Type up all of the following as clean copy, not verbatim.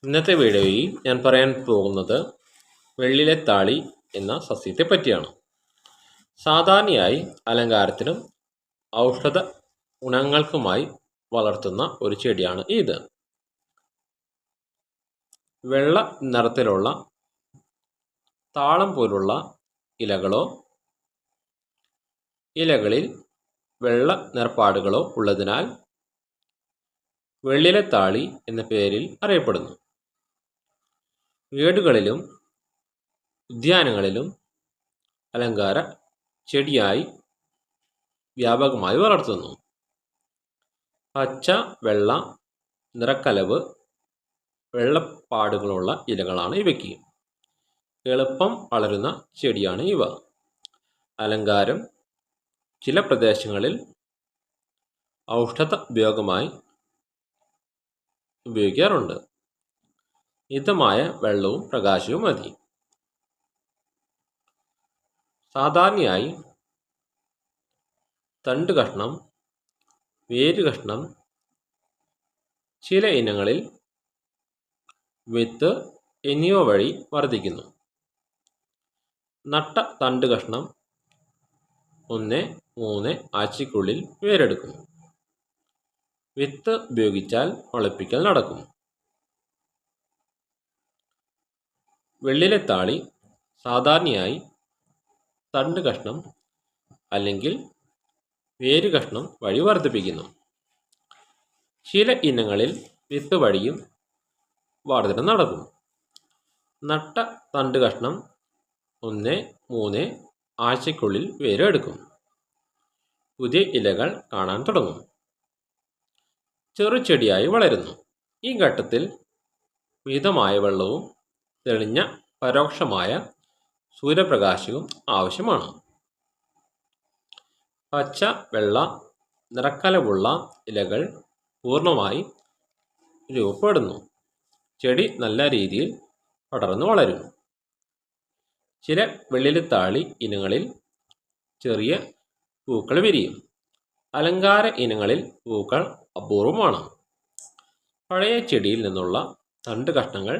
ഇന്നത്തെ വീഡിയോയിൽ ഞാൻ പറയാൻ പോകുന്നത് വെള്ളിലെത്താളി എന്ന സസ്യത്തെ പറ്റിയാണ്. സാധാരണയായി അലങ്കാരത്തിനും ഔഷധ ഗുണങ്ങൾക്കുമായി വളർത്തുന്ന ഒരു ചെടിയാണ് ഇത്. വെള്ള നിറത്തിലുള്ള താളം പോലുള്ള ഇലകളോ ഇലകളിൽ വെള്ള നിറപ്പാടുകളോ ഉള്ളതിനാൽ വെള്ളിലെത്താളി എന്ന പേരിൽ അറിയപ്പെടുന്നു. വീടുകളിലും ഉദ്യാനങ്ങളിലും അലങ്കാര ചെടിയായി വ്യാപകമായി വളർത്തുന്നു. പച്ച വെള്ള നിറക്കലവ് വെള്ളപ്പാടുകളുള്ള ഇലകളാണ് ഇവയ്ക്ക്. എളുപ്പം വളരുന്ന ചെടിയാണ് ഇവ. അലങ്കാരം ചില പ്രദേശങ്ങളിൽ ഔഷധ ഉപയോഗമായി ഉപയോഗിക്കാറുണ്ട്. മിതമായ വെള്ളവും പ്രകാശവും മതി. സാധാരണയായി തണ്ട് കഷ്ണം, വേര് കഷ്ണം, ചില ഇനങ്ങളിൽ വിത്ത് എന്നിവ വഴി വർദ്ധിക്കുന്നു. നട്ട തണ്ട് കഷ്ണം 1-3 ആഴ്ചയ്ക്കുള്ളിൽ വേരെടുക്കും. വിത്ത് ഉപയോഗിച്ചാൽ മുളപ്പിക്കൽ നടക്കും. വെള്ളിലെത്താളി സാധാരണയായി തണ്ട് കഷ്ണം അല്ലെങ്കിൽ വേര് കഷ്ണം വഴി വർദ്ധിപ്പിക്കുന്നു. ചില ഇനങ്ങളിൽ വിത്ത് വഴിയും വർധന നടക്കും. നട്ട തണ്ട് കഷ്ണം 1-3 ആഴ്ചയ്ക്കുള്ളിൽ വേരെടുക്കും. പുതിയ ഇലകൾ കാണാൻ തുടങ്ങും. ചെറുചെടിയായി വളരുന്നു. ഈ ഘട്ടത്തിൽ മിതമായ വെള്ളവും തെളിഞ്ഞ പരോക്ഷമായ സൂര്യപ്രകാശവും ആവശ്യമാണ്. പച്ച വെള്ള നിറക്കലവുള്ള ഇലകൾ പൂർണ്ണമായി രൂപപ്പെടുന്നു. ചെടി നല്ല രീതിയിൽ പടർന്നു വളരും. ചില വെള്ളിലെത്താളി ഇനങ്ങളിൽ ചെറിയ പൂക്കൾ വിരിയും. അലങ്കാര ഇനങ്ങളിൽ പൂക്കൾ അപൂർവമാണ്. പഴയ ചെടിയിൽ നിന്നുള്ള തണ്ട് കഷ്ണങ്ങൾ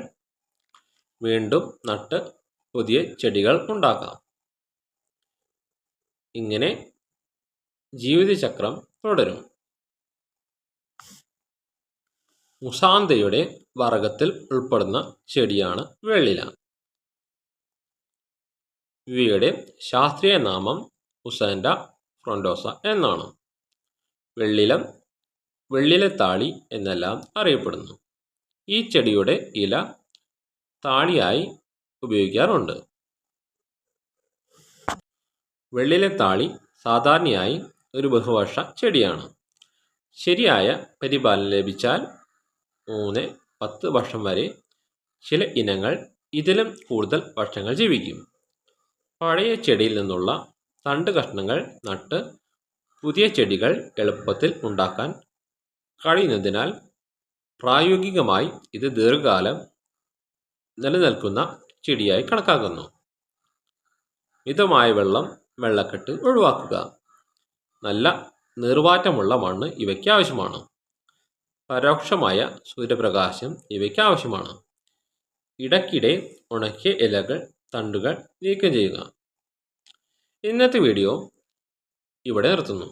വീണ്ടും നട്ട് പുതിയ ചെടികൾ ഉണ്ടാക്കാം. ഇങ്ങനെ ജീവിതചക്രം തുടരും. മുസാന്തയുടെ വർഗത്തിൽ ഉൾപ്പെടുന്ന ചെടിയാണ് വെള്ളില. ഇവയുടെ ശാസ്ത്രീയ നാമം മുസാന്റ ഫ്രോണ്ടോസ എന്നാണ്. വെള്ളിലം, വെള്ളിലെത്താളി എന്നെല്ലാം അറിയപ്പെടുന്നു. ഈ ചെടിയുടെ ഇല താളിയായി ഉപയോഗിക്കാറുണ്ട്. വെള്ളിലെത്താളി സാധാരണയായി ഒരു ബഹുവർഷ ചെടിയാണ്. ശരിയായ പരിപാലനം ലഭിച്ചാൽ 3-10 വർഷം വരെ, ചില ഇനങ്ങൾ ഇതിലും കൂടുതൽ വർഷങ്ങൾ ജീവിക്കും. പഴയ ചെടിയിൽ നിന്നുള്ള തണ്ട് കഷ്ണങ്ങൾ നട്ട് പുതിയ ചെടികൾ എളുപ്പത്തിൽ ഉണ്ടാക്കാൻ കഴിയുന്നതിനാൽ പ്രായോഗികമായി ഇത് ദീർഘകാലം നിലനിൽക്കുന്ന ചെടിയായി കണക്കാക്കുന്നു. മിതമായ വെള്ളക്കെട്ട് ഒഴിവാക്കുക. നല്ല നീർവാറ്റമുള്ള മണ്ണ് ഇവയ്ക്ക് ആവശ്യമാണ്. പരോക്ഷമായ സൂര്യപ്രകാശം ഇവയ്ക്ക് ആവശ്യമാണ്. ഇടയ്ക്കിടെ ഉണക്കിയ ഇലകൾ, തണ്ടുകൾ നീക്കം ചെയ്യുക. ഇന്നത്തെ വീഡിയോ ഇവിടെ നിർത്തുന്നു.